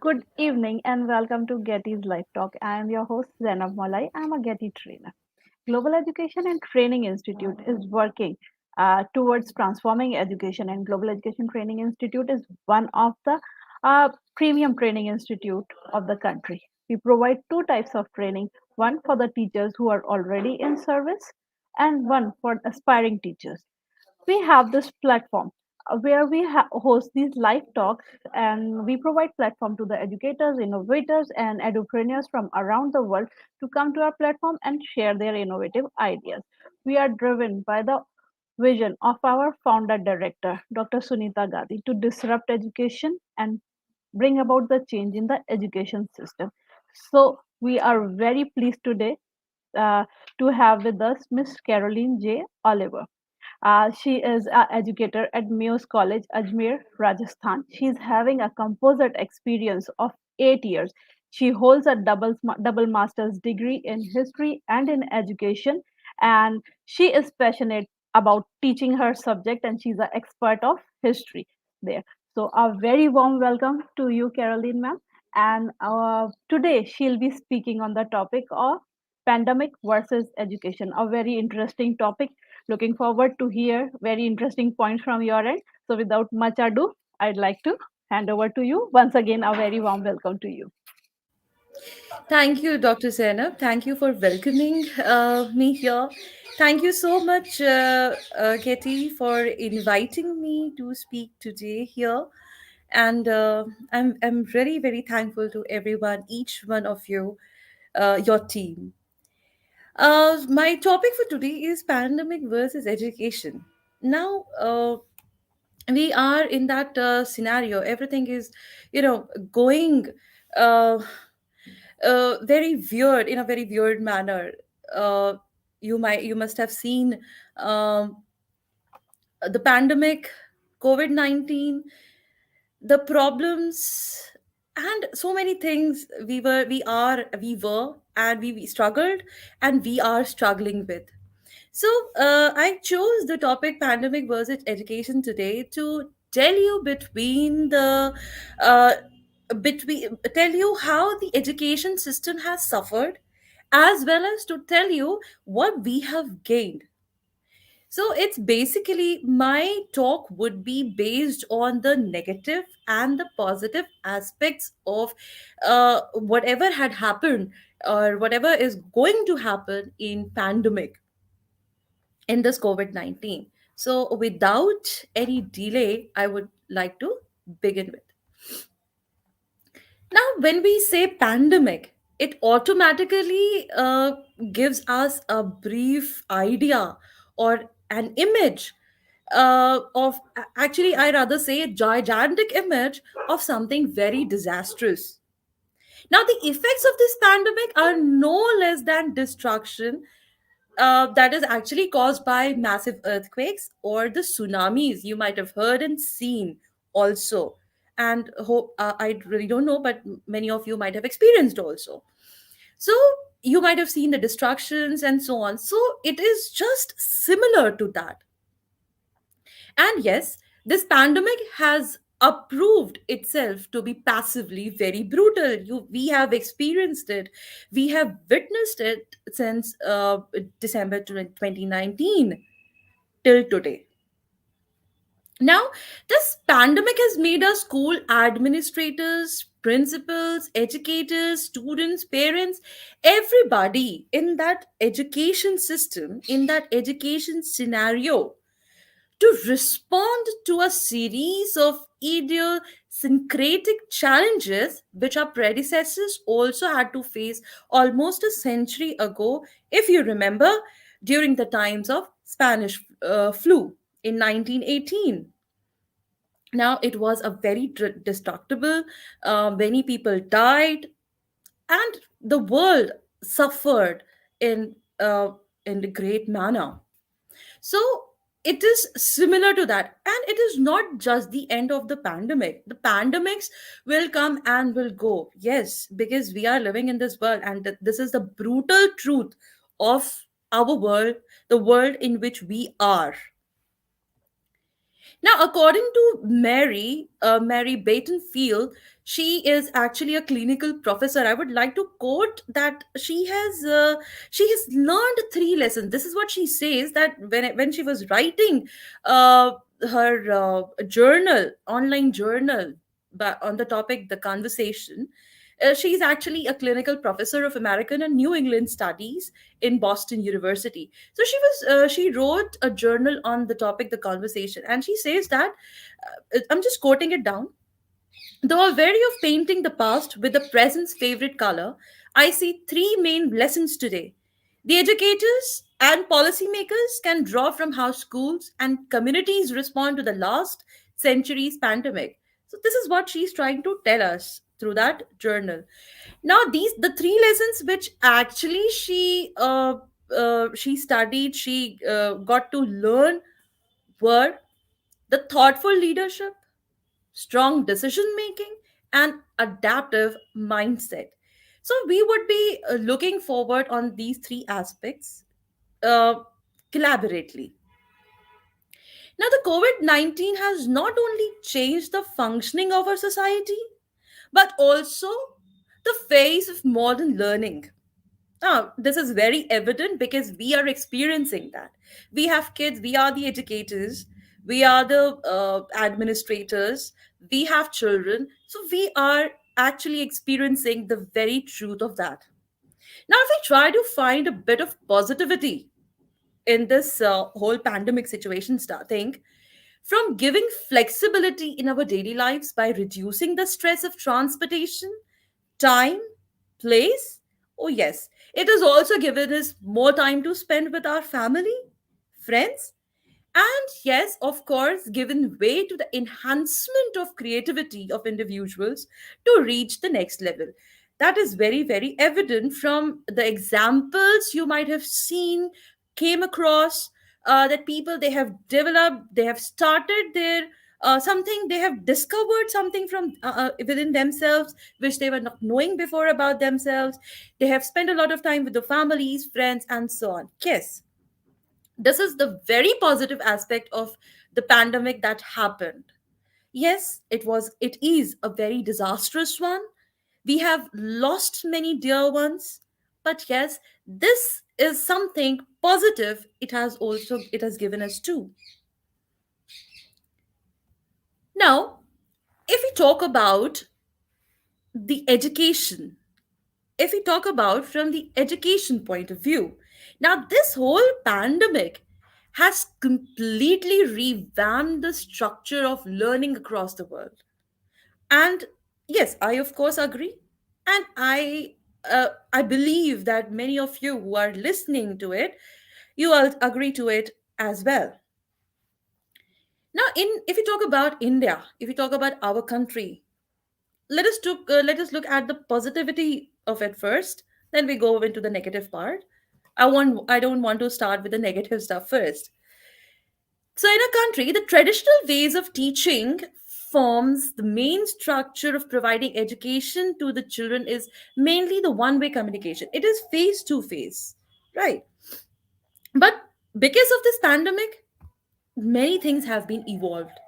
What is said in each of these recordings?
Good evening and welcome to Getty's Live Talk. I am your host Zainab Malai. I am a Getty trainer. Global Education and Training Institute is working towards transforming education, and Global Education Training Institute is one of the premium training institute of the country. We provide two types of training: one for the teachers who are already in service, and one for aspiring teachers. We have this platform where we host these live talks, and we provide platform to the educators, innovators, and edupreneurs from around the world to come to our platform and share their innovative ideas. We are driven by the vision of our founder director, Dr. Sunita Gandhi, to disrupt education and bring about the change in the education system. So we are very pleased today uh, to have with us Miss Carolin J. Oliver. She is an educator at Muse College, Ajmer, Rajasthan. She's having a composite experience of 8 years. She holds a double master's degree in history and in education, and she is passionate about teaching her subject, and she's an expert of history there. So, a very warm welcome to you, Caroline, ma'am. And today she'll be speaking on the topic of pandemic versus education, a very interesting topic. Looking forward to hear very interesting points from your end. So without much ado, I'd like to hand over to you. Once again, a very warm welcome to you. Thank you, Dr. Zainab. Thank you for welcoming me here. Thank you so much, Katie, for inviting me to speak today here. And I'm really very thankful to everyone, each one of you, your team. My topic for today is pandemic versus education. Now, we are in that scenario. Everything is, going. Uh, very weird in a very weird manner. uh, you must have seen um, the pandemic, COVID-19, the problems, and so many things we were and we struggled and we are struggling with. So I chose the topic pandemic versus education today to tell you uh, tell you how the education system has suffered, as well as to tell you what we have gained. So it's basically my talk would be based on the negative and the positive aspects of whatever had happened or whatever is going to happen in pandemic, in this COVID-19. So without any delay, I would like to begin with. Now, when we say pandemic, it automatically gives us a brief idea or an image of, actually, I rather say a gigantic image of something very disastrous. Now, the effects of this pandemic are no less than destruction that is actually caused by massive earthquakes or the tsunamis you might have heard and seen also. And I really don't know, but many of you might have experienced also. So you might have seen the destructions and so on. So it is just similar to that. And yes, this pandemic has approved itself to be passively very brutal. We have experienced it. We have witnessed it since December 2019 till today. Now, this pandemic has made us school administrators, principals, educators, students, parents, everybody in that education system, in that education scenario, to respond to a series of idiosyncratic challenges which our predecessors also had to face almost a century ago, if you remember, during the times of Spanish flu in 1918. Now, it was a very destructible, many people died, and the world suffered in, in a great manner. So it is similar to that. And it is not just the end of the pandemic. The pandemics will come and will go. Yes, because we are living in this world, and this is the brutal truth of our world, the world in which we are. Now, according to Mary Batenfield, she is actually a clinical professor. I would like to quote that she has learned three lessons. This is what she says, that when she was writing uh, her journal, online journal, on the topic the conversation. She's actually a clinical professor of American and New England studies in Boston University. So she wrote a journal on the topic the conversation, and she says that I'm just quoting it down. Though wary of painting the past with the present's favorite color, I see three main lessons today. The educators and policymakers can draw from how schools and communities respond to the last century's pandemic. So this is what she's trying to tell us through that journal. Now these the three lessons which actually she studied, she got to learn, were the thoughtful leadership, strong decision making, and adaptive mindset. So we would be looking forward on these three aspects uh, collaboratively. Now the COVID-19 has not only changed the functioning of our society, but also the face of modern learning. Now, this is very evident because we are experiencing that. We have kids, we are the educators, we are the administrators, we have children. So, we are actually experiencing the very truth of that. Now, if we try to find a bit of positivity in this whole pandemic situation thing, from giving flexibility in our daily lives by reducing the stress of transportation, time, place. Oh, yes. It has also given us more time to spend with our family, friends, and yes, of course, given way to the enhancement of creativity of individuals to reach the next level. That is very, very evident from the examples you might have seen, came across, that people they have developed, they have started their something, they have discovered something from within themselves which they were not knowing before about themselves. They have spent a lot of time with the families, friends, and so on. Yes, this is the very positive aspect of the pandemic that happened. Yes, it is a very disastrous one. We have lost many dear ones, but yes, this is something positive it has given us too. Now, if we talk about the education, if we talk about from the education point of view, now this whole pandemic has completely revamped the structure of learning across the world. And yes, I of course agree, and I believe that many of you who are listening to it, you all agree to it as well. Now, in if we talk about India, if we talk about our country, let us look at the positivity of it first, then we go into the negative part. I don't want to start with the negative stuff first. So in a country, the traditional ways of teaching forms the main structure of providing education to the children is mainly the one way communication. It is face to face, right? But because of this pandemic, many things have been evolved.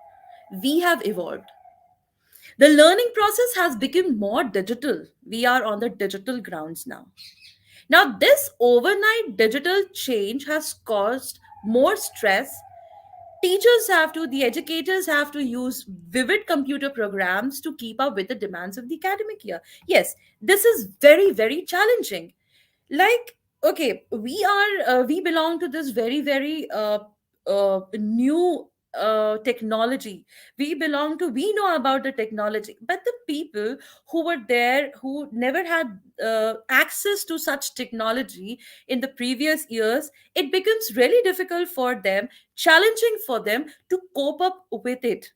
We have evolved. The learning process has become more digital. We are on the digital grounds now. Now, this overnight digital change has caused more stress. The educators have to use vivid computer programs to keep up with the demands of the academic year. Yes, this is very, very challenging. Like, okay, we belong to this very, very new technology. We know about the technology, but the people who were there, who never had access to such technology in the previous years, it becomes really difficult for them, challenging for them to cope up with it.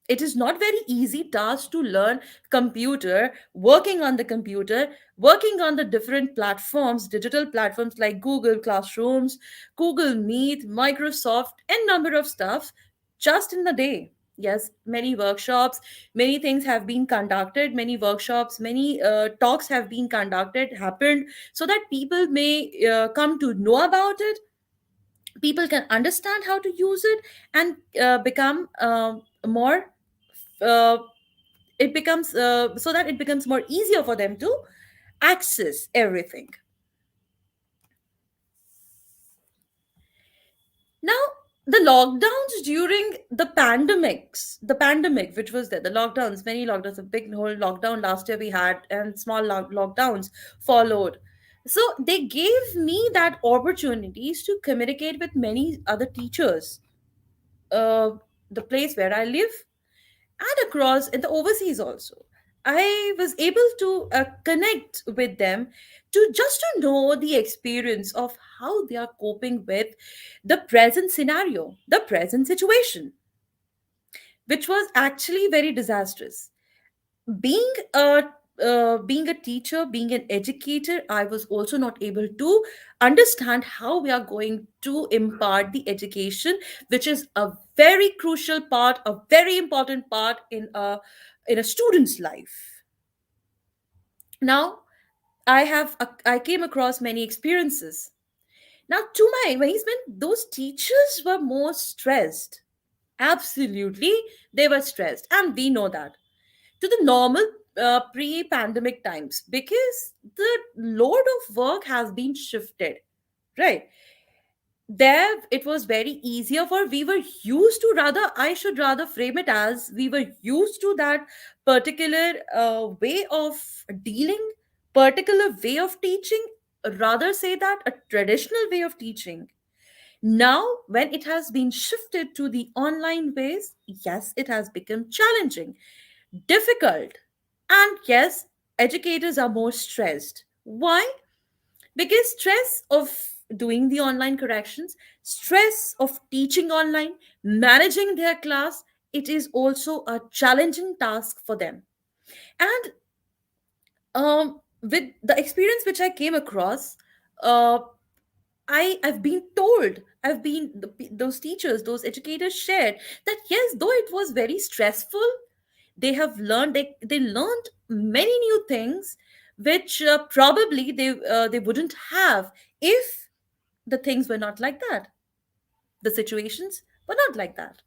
It is not very easy task to learn computer, working on the computer, working on the different platforms, digital platforms like Google Classrooms, Google Meet, Microsoft, and number of stuff just in a day. Yes, many workshops, many things have been conducted, many workshops, many talks have been conducted, happened, so that people may come to know about it. People can understand how to use it and become more uh, it becomes so that it becomes more easier for them to access everything. Now, the lockdowns during the pandemic which was there, the lockdowns, many lockdowns, a big whole lockdown last year we had, and small lockdowns followed. So they gave me that opportunities to communicate with many other teachers, uh, the place where I live, and across in the overseas also. I was able to connect with them to just to know the experience of how they are coping with the present scenario, the present situation, which was actually very disastrous. Being a being a teacher, being an educator, I was also not able to understand how we are going to impart the education, which is a very crucial part, a very important part in a student's life. Now, I came across many experiences. Now, to my amazement, those teachers were more stressed. Absolutely, they were stressed, and we know that to the normal pre-pandemic times, because the load of work has been shifted, right? There it was very easier for, we were used to, rather I should rather frame it as we were used to that particular way of dealing, particular way of teaching, rather say that a traditional way of teaching. Now when it has been shifted to the online ways, yes, it has become challenging, difficult. And yes, educators are more stressed. Why? Because stress of doing the online corrections, stress of teaching online, managing their class, it is also a challenging task for them. And with the experience which I came across, uh, I've been told, those teachers, those educators shared that yes, though it was very stressful, they learned many new things which probably they wouldn't have if the things were not like that, the situations were not like that.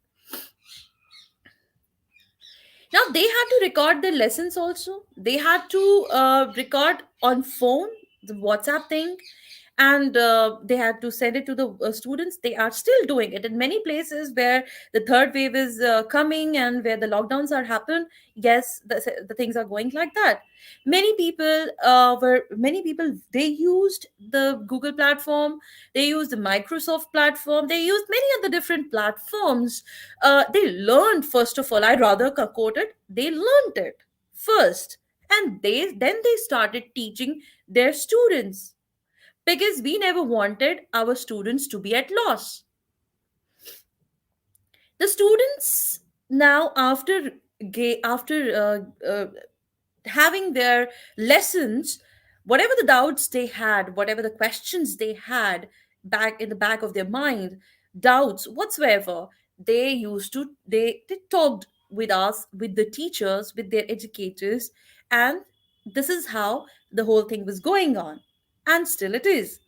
Now they had to record their lessons also, they had to record on phone, the WhatsApp thing, and they had to send it to the students. They are still doing it in many places where the third wave is coming and where the lockdowns are happen. Yes, the things are going like that. Many people, they used the Google platform, they used the Microsoft platform, they used many other different platforms. They learned, first of all, I rather quote it, they learned it first, and they started teaching their students, because we never wanted our students to be at loss. The students now, after having their lessons, whatever the doubts they had, whatever the questions they had back in the back of their mind, doubts whatsoever, they talked with us, with the teachers, with their educators, and this is how the whole thing was going on, and still it is.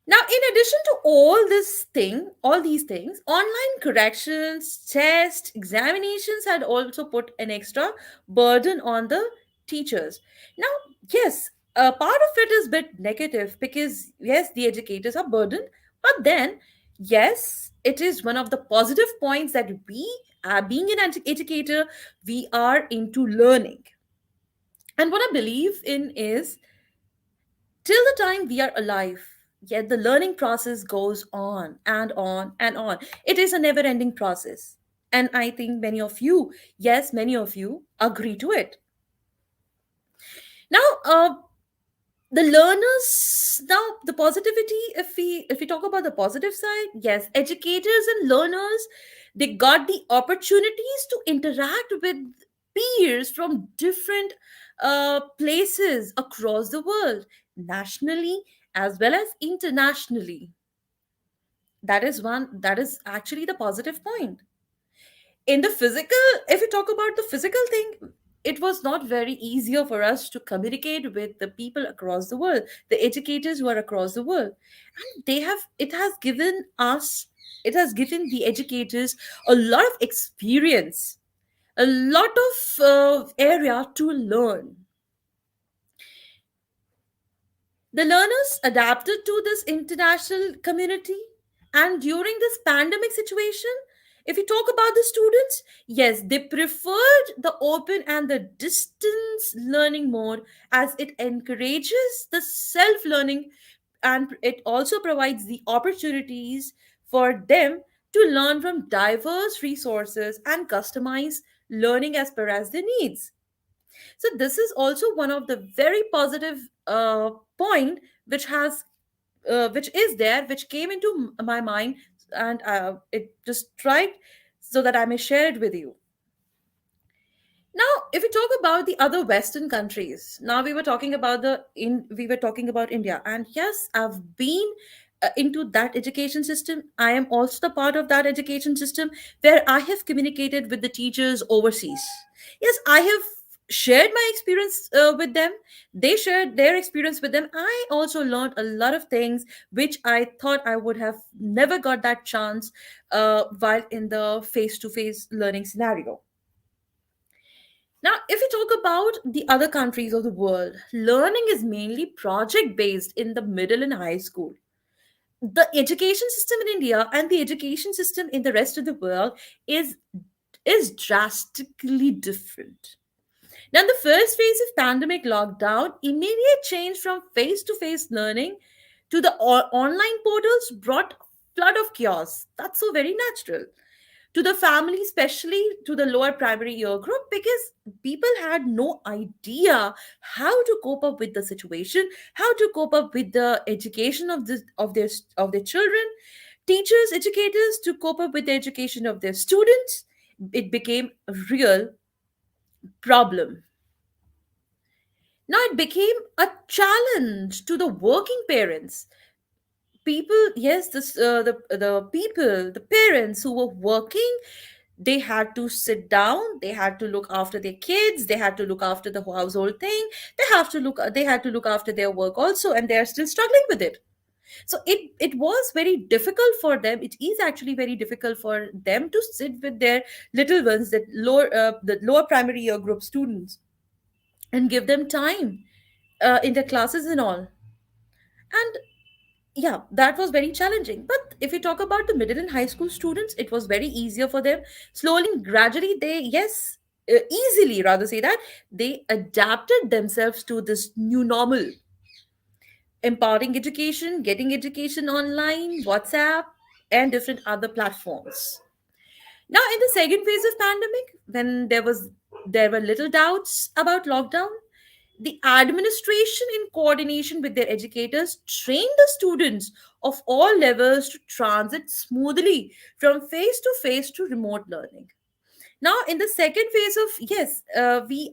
Now, in addition to all these things, online corrections, tests, examinations had also put an extra burden on the teachers. Now, yes, a part of it is a bit negative, because yes, the educators are burdened, but then yes, it is one of the positive points that we, being an educator, we are into learning. And what I believe in is, till the time we are alive, yet the learning process goes on and on and on. It is a never ending process. And I think many of you, yes, many of you agree to it. Now, the learners, now the positivity, if we talk about the positive side, yes, educators and learners, they got the opportunities to interact with peers from different places across the world, nationally as well as internationally. That is actually the positive point. In the physical, if we talk about the physical thing, it was not very easier for us to communicate with the people across the world, the educators who are across the world. And they have it has given us, it has given the educators a lot of experience, a lot of area to learn. The learners adapted to this international community. And during this pandemic situation, if you talk about the students, yes, they preferred the open and the distance learning mode, as it encourages the self learning, and it also provides the opportunities for them to learn from diverse resources and customize learning as per as their needs. So this is also one of the very positive point which has which is there, which came into my mind, and it just tried so that I may share it with you. Now, if we talk about the other Western countries, now we were talking about India, and yes, I've been into that education system. I am also the part of that education system where I have communicated with the teachers overseas. Yes, I have shared my experience with them. They shared their experience with them. I also learned a lot of things which I thought I would have never got that chance while in the face-to-face learning scenario. Now, if we talk about the other countries of the world, learning is mainly project based in the middle and high school. The education system in India and the education system in the rest of the world is is drastically different. Now, in the first phase of pandemic lockdown, immediate change from face to face learning to the online portals brought flood of chaos. That's so very natural to the family, especially to the lower primary year group, because people had no idea how to cope up with the situation, how to cope up with the education of their children, teachers, educators to cope up with the education of their students. It became a real problem. Now it became a challenge to the working parents. People, yes, the people, the parents who were working, they had to sit down, they had to look after their kids, they had to look after the household thing, they had to look after their work also, and they are still struggling with it. So it was very difficult for them, it is actually very difficult for them to sit with their little ones, that the lower primary year group students, and give them time in their classes and all. And yeah, that was very challenging. But if we talk about the middle and high school students, it was very easier for them. Slowly and gradually, they, yes, easily rather say that, they adapted themselves to this new normal, imparting education, getting education online, WhatsApp, and different other platforms. Now, in the second phase of pandemic, when there were little doubts about lockdown, the administration, in coordination with their educators, trained the students of all levels to transit smoothly from face to face to remote learning. Now, in the second phase of, yes, we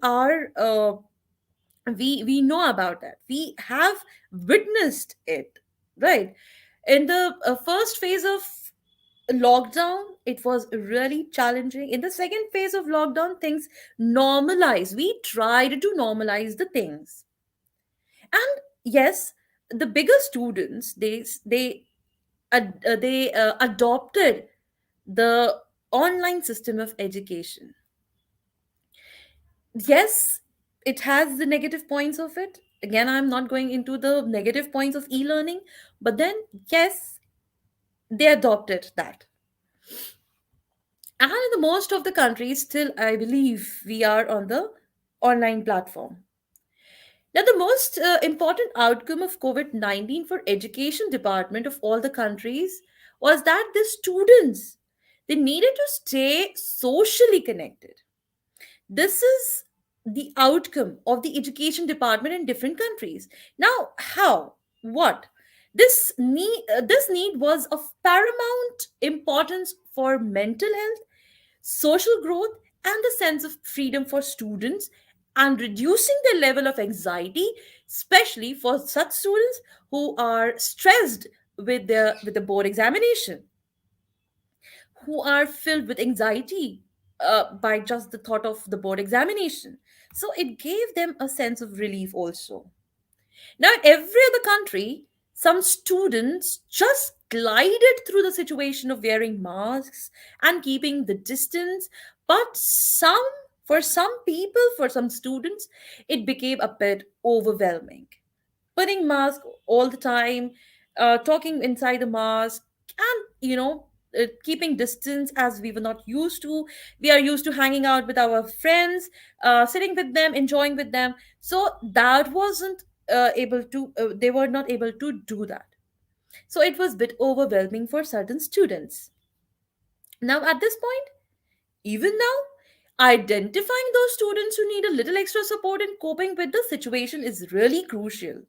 know about that. We have witnessed it, right? In the first phase of lockdown, it was really challenging. In the second phase of lockdown, things normalized. We tried to normalize the things. And yes, the bigger students, they adopted the online system of education. Yes, it has the negative points of it. Again, I'm not going into the negative points of e-learning, but then yes, they adopted that. And in the most of the countries, still I believe we are on the online platform. Now, the most important outcome of COVID-19 for education department of all the countries was that the students, they needed to stay socially connected. This is the outcome of the education department in different countries. Now, how? What? This need was of paramount importance for mental health, social growth, and the sense of freedom for students, and reducing the level of anxiety, especially for such students who are stressed with the board examination, who are filled with anxiety by just the thought of the board examination. So it gave them a sense of relief also. Now, in every other country, some students just glided through the situation of wearing masks and keeping the distance. But for some people, for some students, it became a bit overwhelming. Putting mask all the time, talking inside the mask, and keeping distance as we were not used to. We are used to hanging out with our friends, sitting with them, enjoying with them. So that wasn't able to. They were not able to do that. So it was a bit overwhelming for certain students. Now at this point, even now, identifying those students who need a little extra support in coping with the situation is really crucial.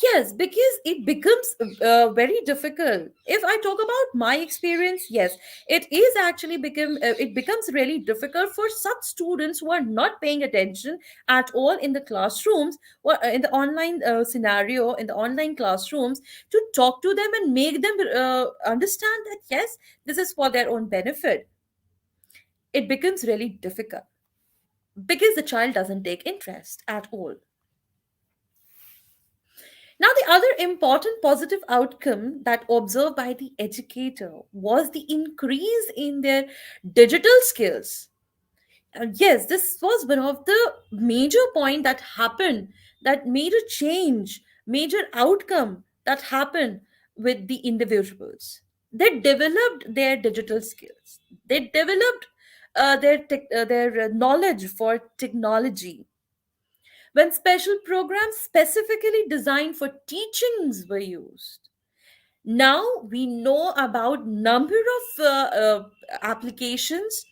Yes, because it becomes very difficult. If I talk about my experience, yes, it becomes really difficult for such students who are not paying attention at all in the classrooms or in the online scenario, in the online classrooms, to talk to them and make them understand that yes, this is for their own benefit. It becomes really difficult because the child doesn't take interest at all. Now, the other important positive outcome that observed by the educator was the increase in their digital skills. Yes, this was one of the major point that happened, that major change, major outcome that happened with the individuals. They developed their digital skills. They developed their knowledge for technology when special programs specifically designed for teachings were used. Now we know about number of applications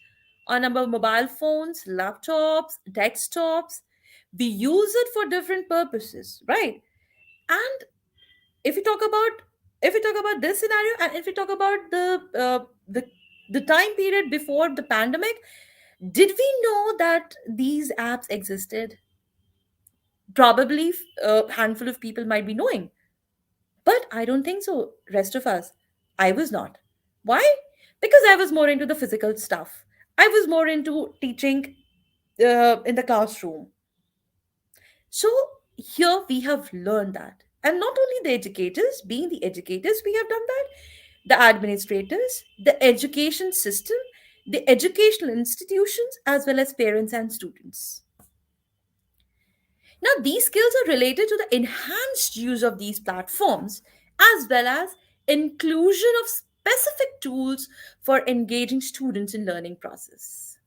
on our mobile phones, laptops, desktops. We use it for different purposes, right? And if we talk about this scenario, and if we talk about the time period before the pandemic, did we know that these apps existed? Probably a handful of people might be knowing, but I don't think so rest of us. I was not. Why? Because I was more into the physical stuff. I was more into teaching in the classroom. So here we have learned that, and not only the educators, being the educators, we have done that, the administrators, the education system, the educational institutions, as well as parents and students. Now, these skills are related to the enhanced use of these platforms as well as inclusion of specific tools for engaging students in learning process.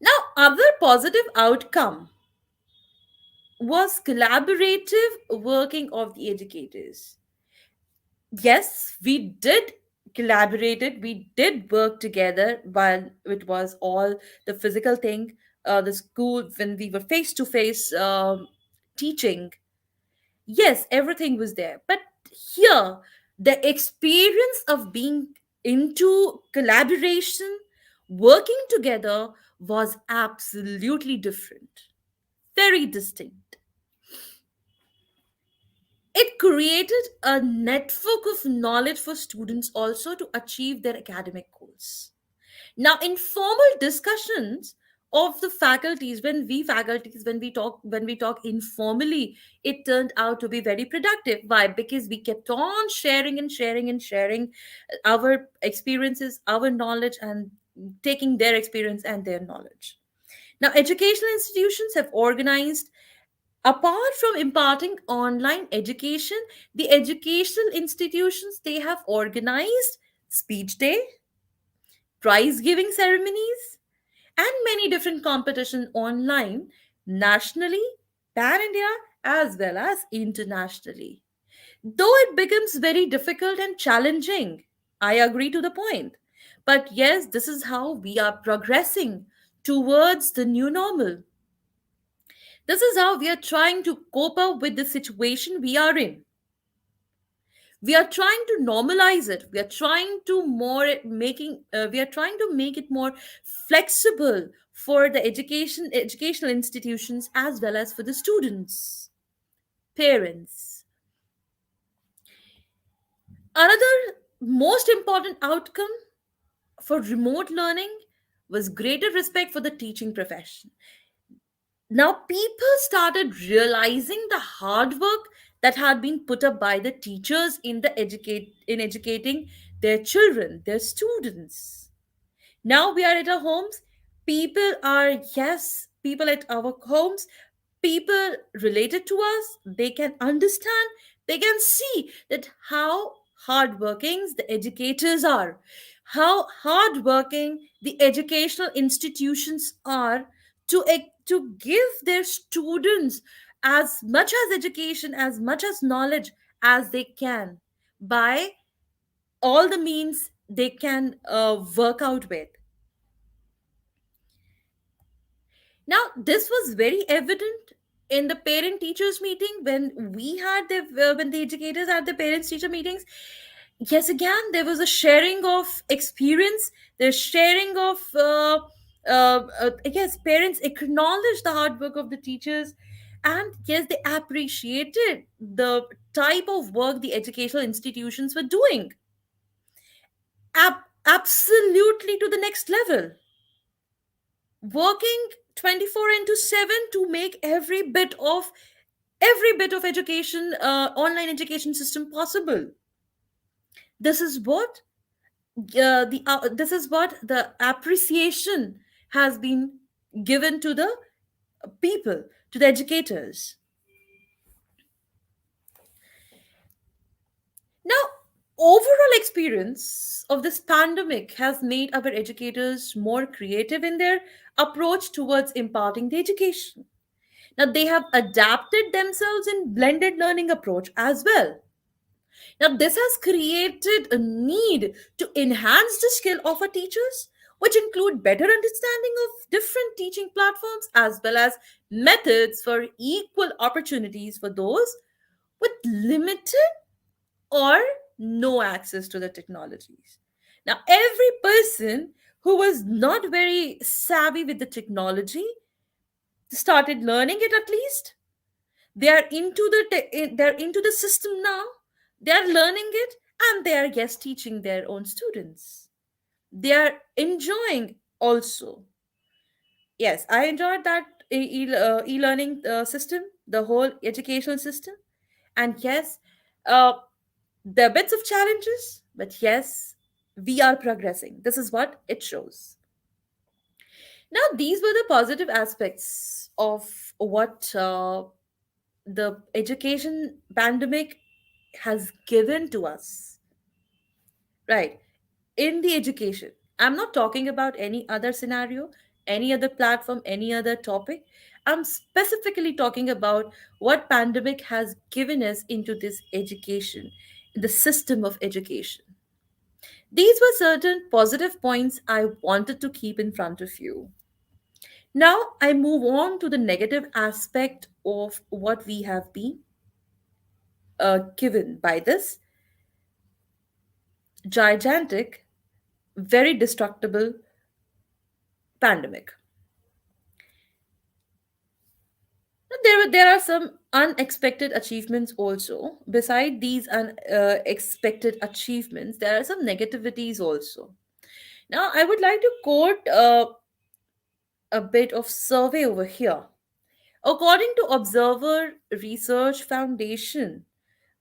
Now, other positive outcome was collaborative working of the educators. Yes, we did collaborated, we did work together while it was all the physical thing, the school when we were face to face teaching. Yes, everything was there, but here the experience of being into collaboration, working together, was absolutely different, very distinct. It created a network of knowledge for students also to achieve their academic goals. Now, informal discussions of the faculties, when we talk informally, it turned out to be very productive. Why? Because we kept on sharing and sharing and sharing our experiences, our knowledge, and taking their experience and their knowledge. Now, educational institutions have organized, apart from imparting online education, the educational institutions, they have organized speech day, prize giving ceremonies, and many different competition online, nationally, pan India, as well as internationally. Though it becomes very difficult and challenging, I agree to the point. But yes, this is how we are progressing towards the new normal. This is how we are trying to cope up with the situation we are in. We are trying to normalize it. We are trying to make it more flexible for the educational institutions as well as for the students, parents. Another most important outcome for remote learning was greater respect for the teaching profession. Now people started realizing the hard work that had been put up by the teachers in educating their children, their students. Now we are at our homes. People are, yes, people at our homes, people related to us, they can understand, they can see that how hardworking the educators are, how hardworking the educational institutions are to give their students as much as education, as much as knowledge as they can, by all the means they can work out with. Now, this was very evident in the parent teachers meeting when we had when the educators had the parents teacher meetings. Yes, again, there was a sharing of experience, the sharing of yes, parents acknowledged the hard work of the teachers, and yes, they appreciated the type of work the educational institutions were doing. Absolutely to the next level, working 24 into 7 to make every bit of education, online education system possible. This is what this is what the appreciation has been given to the people, to the educators. Now, overall experience of this pandemic has made our educators more creative in their approach towards imparting the education. Now, they have adapted themselves in blended learning approach as well. Now, this has created a need to enhance the skill of our teachers, which include better understanding of different teaching platforms as well as methods for equal opportunities for those with limited or no access to the technologies. Now, every person who was not very savvy with the technology started learning it at least. They are they're into the system now. They are learning it, and they are, yes, teaching their own students. They are enjoying also. Yes, I enjoyed that e-learning system, the whole educational system. And yes, uh, there are bits of challenges, but yes, we are progressing. This is what it shows. Now, these were the positive aspects of what the education pandemic has given to us, right? In the education, I'm not talking about any other scenario, any other platform, any other topic. I'm specifically talking about what pandemic has given us into this education, the system of education. These were certain positive points I wanted to keep in front of you. Now I move on to the negative aspect of what we have been given by this gigantic, very destructible pandemic. There are some unexpected achievements also. Beside these unexpected achievements, there are some negativities also. Now, I would like to quote a bit of survey over here. According to Observer Research Foundation,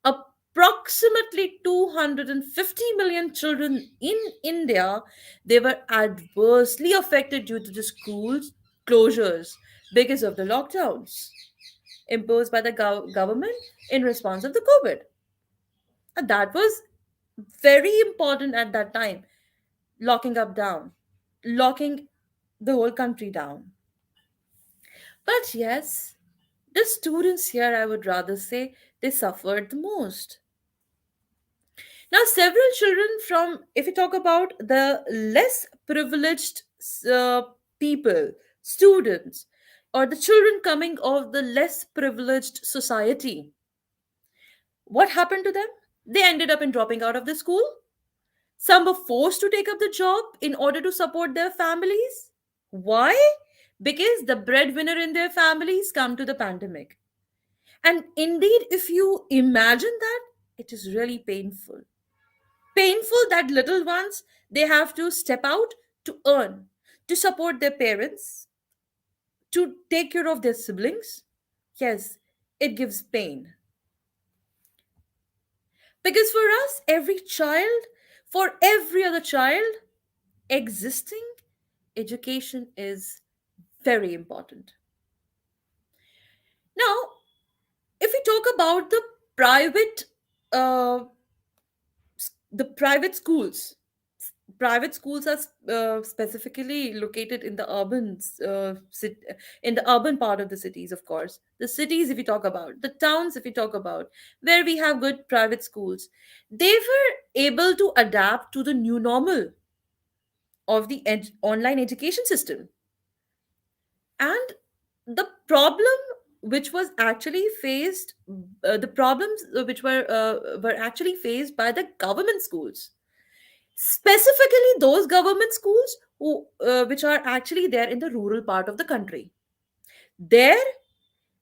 approximately 250 million children in India, they were adversely affected due to the schools closures because of the lockdowns imposed by the government in response of the COVID. And that was very important at that time, locking up down, locking the whole country down. But yes, the students here, I would rather say, they suffered the most. Now, several children from, if you talk about the less privileged uh, people, students, or the children coming of the less privileged society, what happened to them? They ended up in dropping out of the school. Some were forced to take up the job in order to support their families. Why? Because the breadwinner in their families come to the pandemic. And indeed, if you imagine that, it is really painful. Painful that little ones, they have to step out to earn, to support their parents, to take care of their siblings. Yes, it gives pain. Because for us, every child, for every other child existing, education is very important. Now, if we talk about private, uh, the private schools are specifically located in the in the urban part of the cities. Of course, the cities, if we talk about the towns, if we talk about where we have good private schools, they were able to adapt to the new normal of the online education system. And the problem which was actually faced the problems which were actually faced by the government schools, specifically those government schools which are actually there in the rural part of the country. There,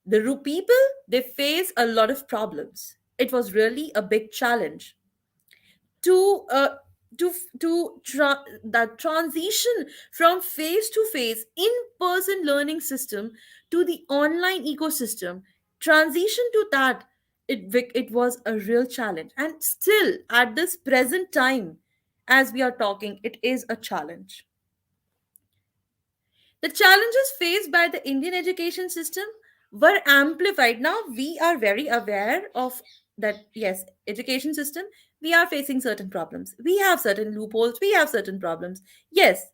the people, they face a lot of problems. It was really a big challenge to that transition from face to face in person learning system to the online ecosystem. Transition to that, it was a real challenge, and still at this present time, as we are talking, it is a challenge. The challenges faced by the Indian education system were amplified. Now we are very aware of that. Yes, education system, we are facing certain problems. We have certain loopholes. We have certain problems. Yes,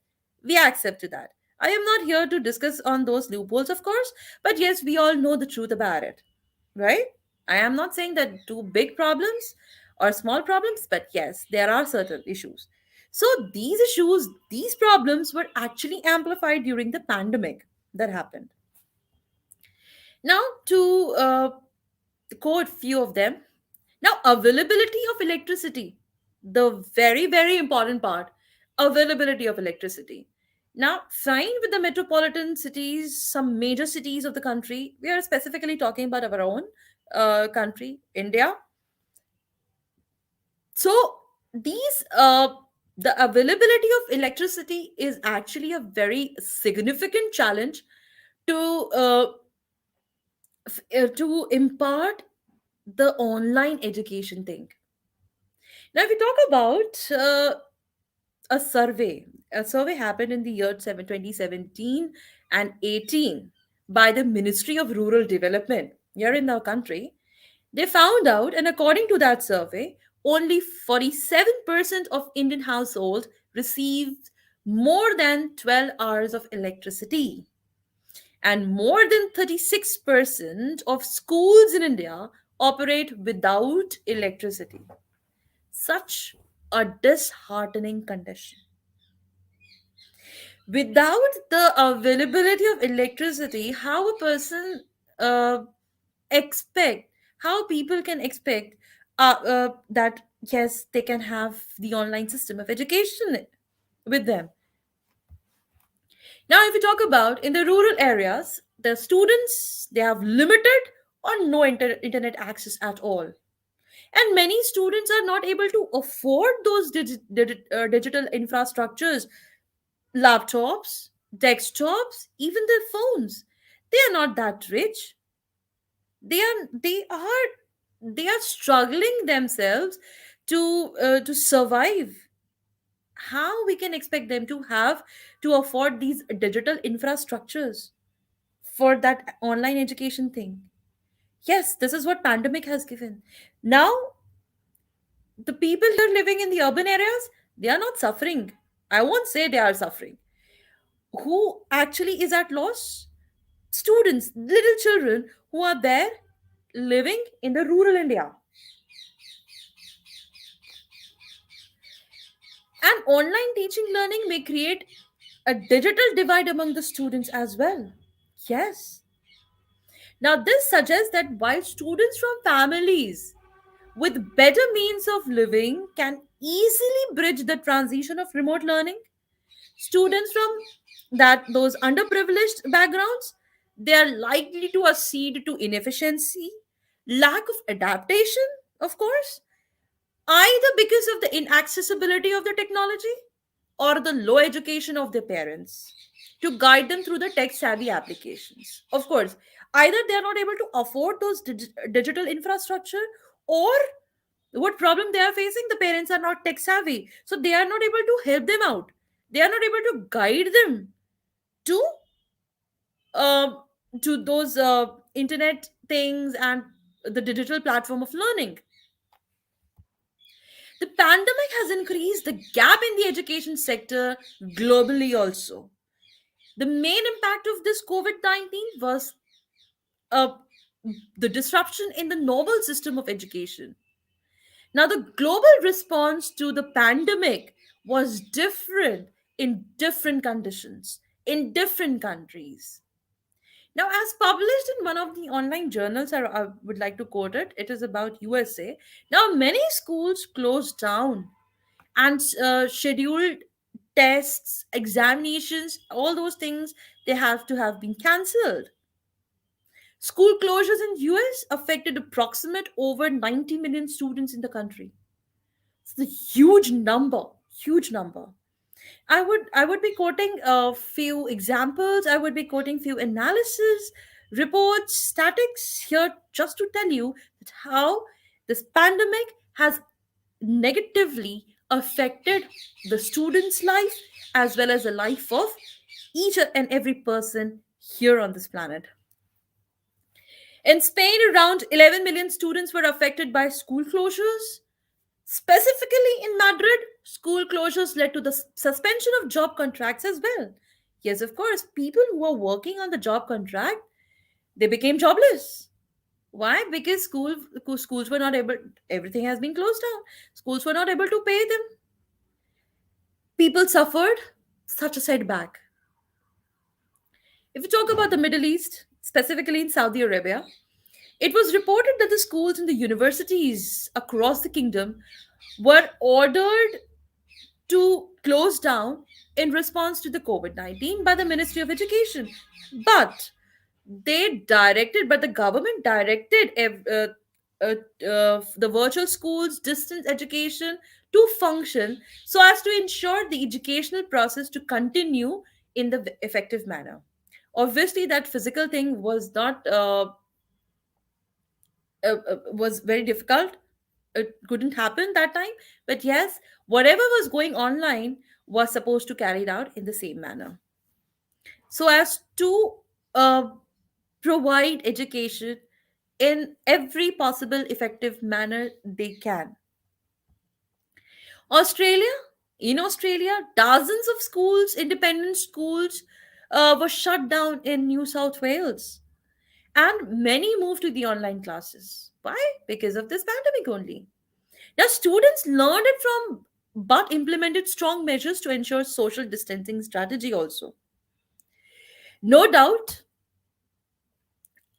we accept to that. I am not here to discuss on those loopholes, of course, but yes, we all know the truth about it, right? I am not saying that two big problems or small problems, but yes, there are certain issues. So these issues, these problems were actually amplified during the pandemic that happened. Now, to quote few of them. Now, availability of electricity, the very, very important part, availability of electricity. Now, fine with the metropolitan cities, some major cities of the country, we are specifically talking about our own country, India. So, these, the availability of electricity is actually a very significant challenge to to impart the online education thing. Now, if we talk about a survey happened in the year 2017 and 18 by the Ministry of Rural Development here in our country. They found out, and according to that survey, only 47% of Indian households received more than 12 hours of electricity. And more than 36% of schools in India operate without electricity. Such a disheartening condition. Without the availability of electricity, how a person uh, expect, how people can expect that yes, they can have the online system of education with them. Now, if we talk about in the rural areas, the students, they have limited or no internet access at all, and many students are not able to afford those digital infrastructures, laptops, desktops, even their phones. They are not that rich. They are struggling themselves to survive. How we can expect them to have to afford these digital infrastructures for that online education thing? Yes, this is what pandemic has given. Now, the people here living in the urban areas, they are not suffering. I won't say they are suffering. Who actually is at loss? Students, little children who are there living in the rural India. And online teaching learning may create a digital divide among the students as well. Yes. Now, this suggests that while students from families with better means of living can easily bridge the transition of remote learning, students from those underprivileged backgrounds, they are likely to accede to inefficiency, lack of adaptation, of course, either because of the inaccessibility of the technology or the low education of their parents. to guide them through the tech savvy applications. Of course, either they are not able to afford those digital infrastructure, or what problem they are facing, the parents are not tech savvy, so they are not able to help them out. They are not able to guide them to uh, those internet things and the digital platform of learning. The pandemic has increased the gap in the education sector globally also. The main impact of this COVID-19 was uh, the disruption in the normal system of education. Now, the global response to the pandemic was different in different conditions, in different countries. Now, as published in one of the online journals, I would like to quote it. It is about USA. Now, many schools closed down and scheduled tests, examinations, all those things, they have to have been cancelled. School closures in US affected approximate over 90 million students in the country. It's a huge number, huge number. I would be quoting a few examples. I would be quoting few analysis, reports, statics here just to tell you that how this pandemic has negatively affected the student's life as well as the life of each and every person here on this planet. In Spain, around 11 million students were affected by school closures. Specifically in Madrid, school closures led to the suspension of job contracts as well. Yes, of course, people who are working on the job contract, they became jobless. Why? Because schools were not able, everything has been closed down. Schools were not able to pay them. People suffered such a setback. If we talk about the Middle East, specifically in Saudi Arabia, it was reported that the schools and the universities across the kingdom were ordered to close down in response to the COVID 19 by the Ministry of Education. But the government directed the virtual schools, distance education to function so as to ensure the educational process to continue in the effective manner. Obviously, that physical thing was not was very difficult. It couldn't happen that time, but yes, whatever was going online was supposed to carry it out in the same manner so as to uh, provide education in every possible effective manner they can. Australia, in Australia, dozens of schools, independent schools, were shut down in New South Wales, and many moved to the online classes. Why? Because of this pandemic only. Now, students learned it from, but implemented strong measures to ensure social distancing strategy also. No doubt,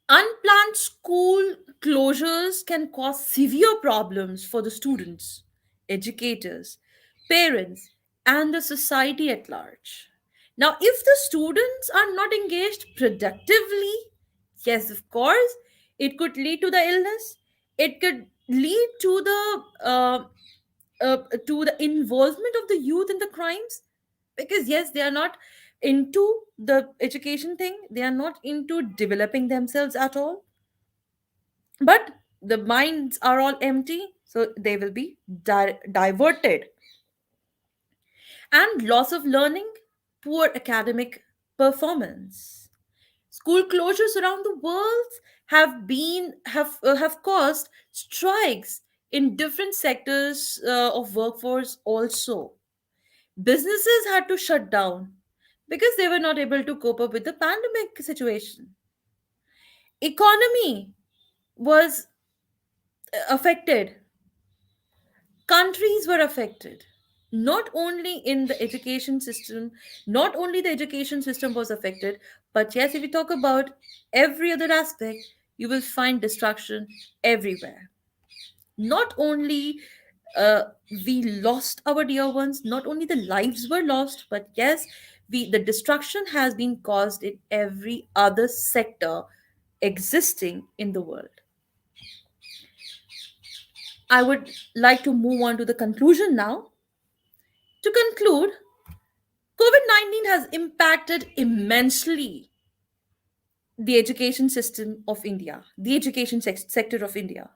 unplanned school closures can cause severe problems for the students, educators, parents, and the society at large. Now, if the students are not engaged productively, yes, of course, it could lead to the illness. It could lead to the involvement of the youth in the crimes, because yes, they are not into the education thing, they are not into developing themselves at all, but the minds are all empty, so they will be diverted. And loss of learning, poor academic performance. School closures around the world have caused strikes in different sectors of workforce also. Businesses had to shut down because they were not able to cope up with the pandemic situation. Economy was affected. Countries were affected. Not only in the education system, not only the education system was affected, but yes, if you talk about every other aspect, you will find destruction everywhere. Not only uh, we lost our dear ones, not only the lives were lost, but yes, the destruction has been caused in every other sector existing in the world. I would like to move on to the conclusion now. To conclude, COVID-19 has impacted immensely the education system of India, the education sector of India.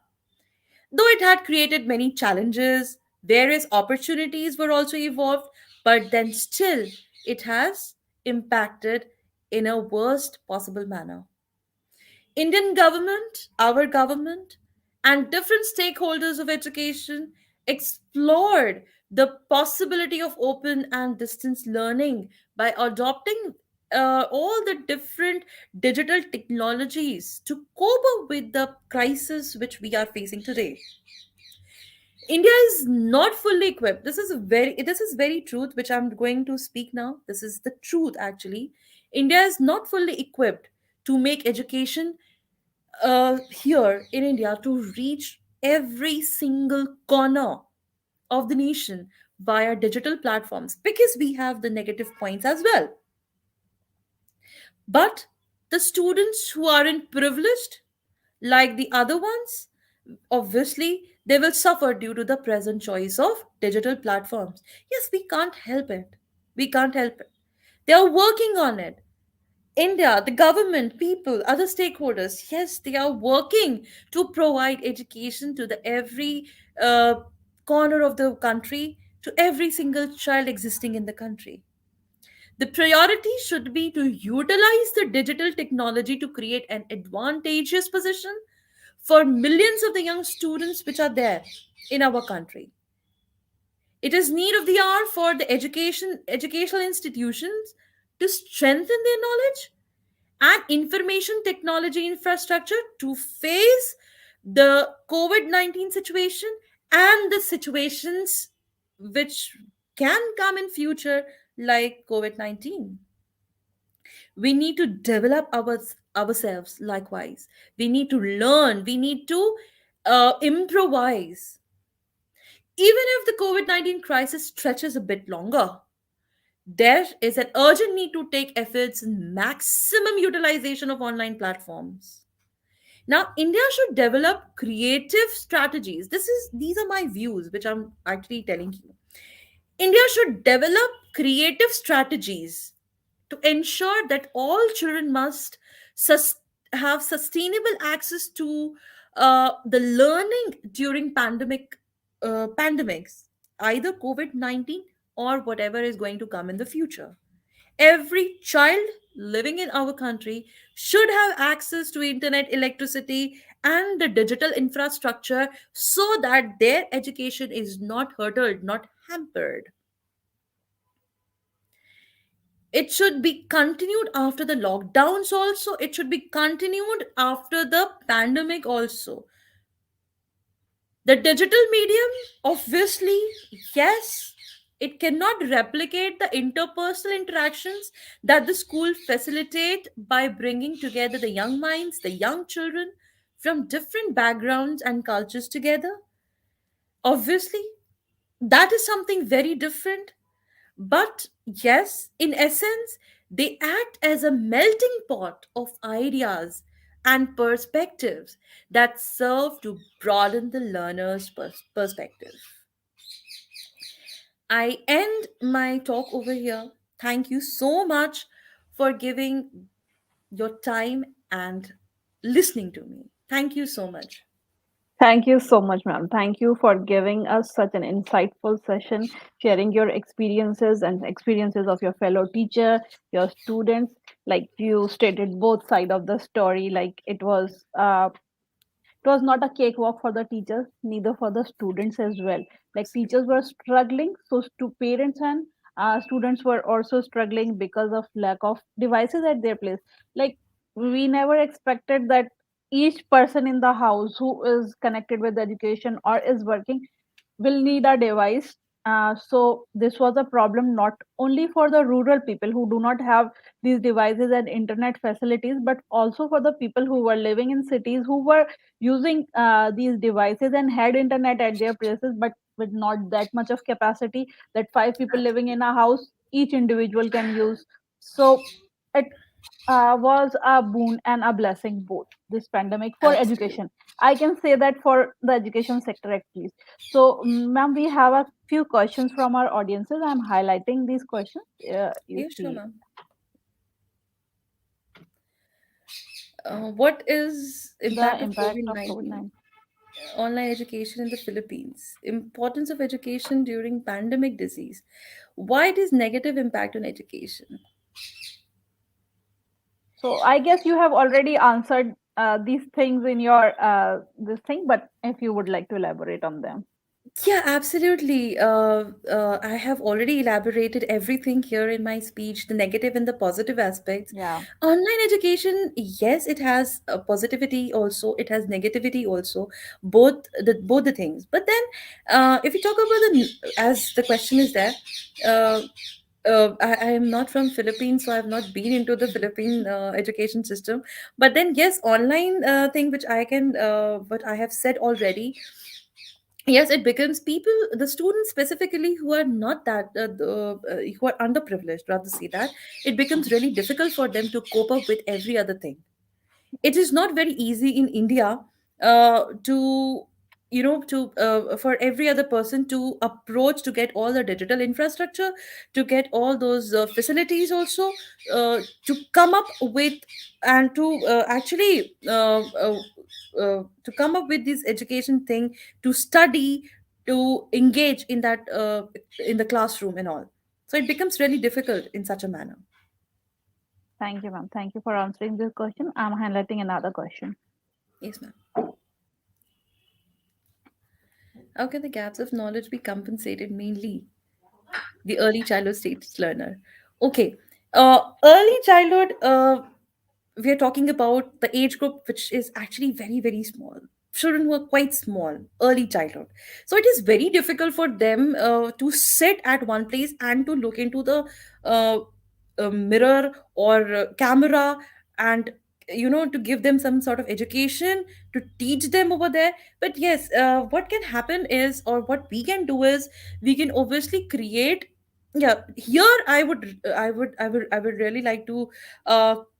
Though it had created many challenges, various opportunities were also evolved, but then still it has impacted in a worst possible manner. Indian government, our government, and different stakeholders of education explored the possibility of open and distance learning by adopting all the different digital technologies to cope up with the crisis which we are facing today. India is not fully equipped. This is very truth which I'm going to speak now. This is the truth actually. India is not fully equipped to make education here in India to reach every single corner of the nation via digital platforms because we have the negative points as well. But the students who aren't privileged, like the other ones, obviously they will suffer due to the present choice of digital platforms. Yes, we can't help it. We can't help it. They are working on it. India, the government, people, other stakeholders, yes, they are working to provide education to the every uh, corner of the country, to every single child existing in the country. The priority should be to utilize the digital technology to create an advantageous position for millions of the young students which are there in our country. It is need of the hour for the educational institutions to strengthen their knowledge and information technology infrastructure to face the COVID-19 situation and the situations which can come in future like COVID-19. We need to develop ourselves likewise. We need to learn. We need to improvise. Even if the COVID-19 crisis stretches a bit longer, there is an urgent need to take efforts in maximum utilization of online platforms. Now, India should develop creative strategies. These are my views, which I'm actually telling you. India should develop creative strategies to ensure that all children must sus- have sustainable access to the learning during pandemics, either COVID-19 or whatever is going to come in the future. Every child living in our country should have access to internet, electricity, and the digital infrastructure so that their education is not hurtled, not hampered. It should be continued after the lockdowns also. It should be continued after the pandemic also. The digital medium, obviously, yes, it cannot replicate the interpersonal interactions that the school facilitate by bringing together the young minds, the young children from different backgrounds and cultures together. Obviously, that is something very different. But yes, in essence, they act as a melting pot of ideas and perspectives that serve to broaden the learner's perspective. I end my talk over here. Thank you so much for giving your time and listening to me. Thank you so much. Thank you so much, ma'am. Thank you for giving us such an insightful session, sharing your experiences and experiences of your fellow teacher, your students. Like you stated both side of the story. Like it was not a cakewalk for the teachers, neither for the students as well. Like teachers were struggling, so to parents and students were also struggling because of lack of devices at their place. Like we never expected that each person in the house who is connected with education or is working will need a device. So this was a problem not only for the rural people who do not have these devices and internet facilities, but also for the people who were living in cities who were using these devices and had internet at their places, but with not that much of capacity that five people living in a house, each individual can use. So it was a boon and a blessing both, this pandemic, for Absolutely. education. I can say that for the education sector at least. So, ma'am, we have a few questions from our audiences. I'm highlighting these questions. You Yeah, sure, see ma'am. What is the impact of impact of COVID-19 COVID-19. online education in the Philippines? Importance of education during pandemic disease. Why it is negative impact on education? So, I guess you have already answered these things in your this thing, but if you would like to elaborate on them. Yeah, absolutely. I have already elaborated everything here in my speech, the negative and the positive aspects. Yeah. Online education, yes, it has positivity also, it has negativity also, both the things. But then, if you talk about as the question is there, uh, I am not from Philippines, so I have not been into the Philippine education system. But then, yes, online thing which what I have said already, yes, it becomes people, the students specifically who are not that who are underprivileged, rather say that, it becomes really difficult for them to cope up with every other thing. It is not very easy in India to to for every other person to approach to get all the digital infrastructure, to get all those facilities also, to come up with and to to come up with this education thing, to study, to engage in that in the classroom and all. So it becomes really difficult in such a manner. Thank you, ma'am. Thank you for answering this question. I'm highlighting another question. Yes, ma'am. How can the gaps of knowledge be compensated? Mainly the early childhood stage learner. Okay, early childhood, we are talking about the age group which is actually very, very small. Children who are quite small, early childhood. So it is very difficult for them to sit at one place and to look into the uh, mirror or camera, and to give them some sort of education, to teach them over there. But yes, what can happen is, or what we can do is, we can obviously create, yeah, here I would really like to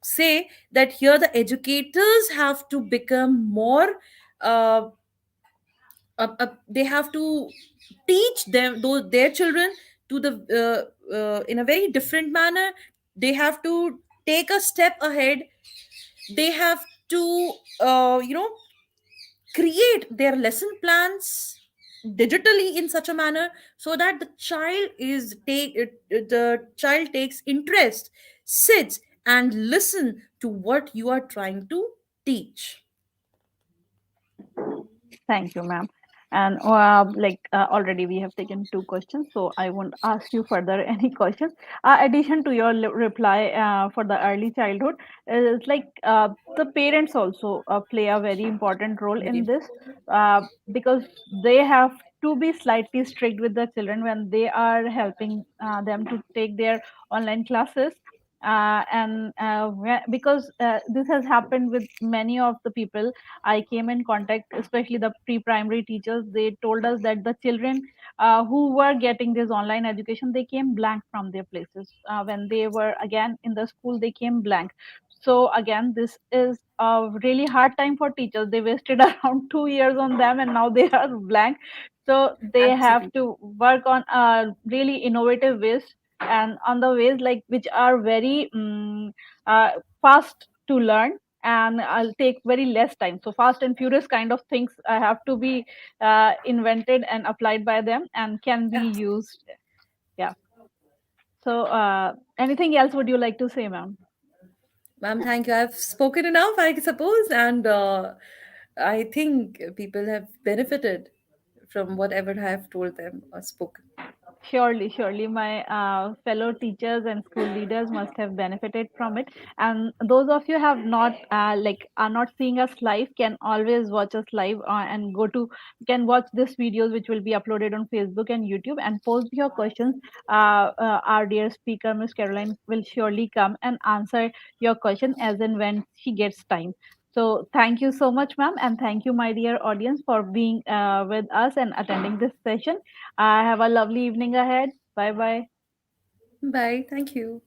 say that here the educators have to become more uh, they have to teach them, those their children, to the in a very different manner. They have to take a step ahead. They have to create their lesson plans digitally in such a manner, so that the child takes interest, sits and listen to what you are trying to teach. Thank you, ma'am. And already we have taken two questions, so I won't ask you further any questions. Addition to your reply for the early childhood is the parents also play a very important role Very in this important. because they have to be slightly strict with the children when they are helping them to take their online classes. Because this has happened with many of the people I came in contact, especially the pre-primary teachers. They told us that the children who were getting this online education, they came blank from their places. When they were again in the school, they came blank. So again, this is a really hard time for teachers. They wasted around 2 years on them, and now they are blank. So they have Absolutely. to work on really innovative ways, and on the ways like which are very fast to learn, and I'll take very less time. So fast and furious kind of things have to be invented and applied by them and can be Absolutely. used. Yeah. So anything else would you like to say, ma'am? Ma'am, thank you. I've spoken enough, I suppose, and I think people have benefited from whatever I have told them or spoken. Surely, surely, my fellow teachers and school leaders must have benefited from it. And those of you have not are not seeing us live can always watch us live and go to can watch this videos which will be uploaded on Facebook and YouTube and post your questions. Our dear speaker, Miss Caroline, will surely come and answer your question as and when she gets time. So thank you so much, ma'am, and thank you, my dear audience, for being with us and attending this session. Have a lovely evening ahead. Bye bye. Bye. Thank you.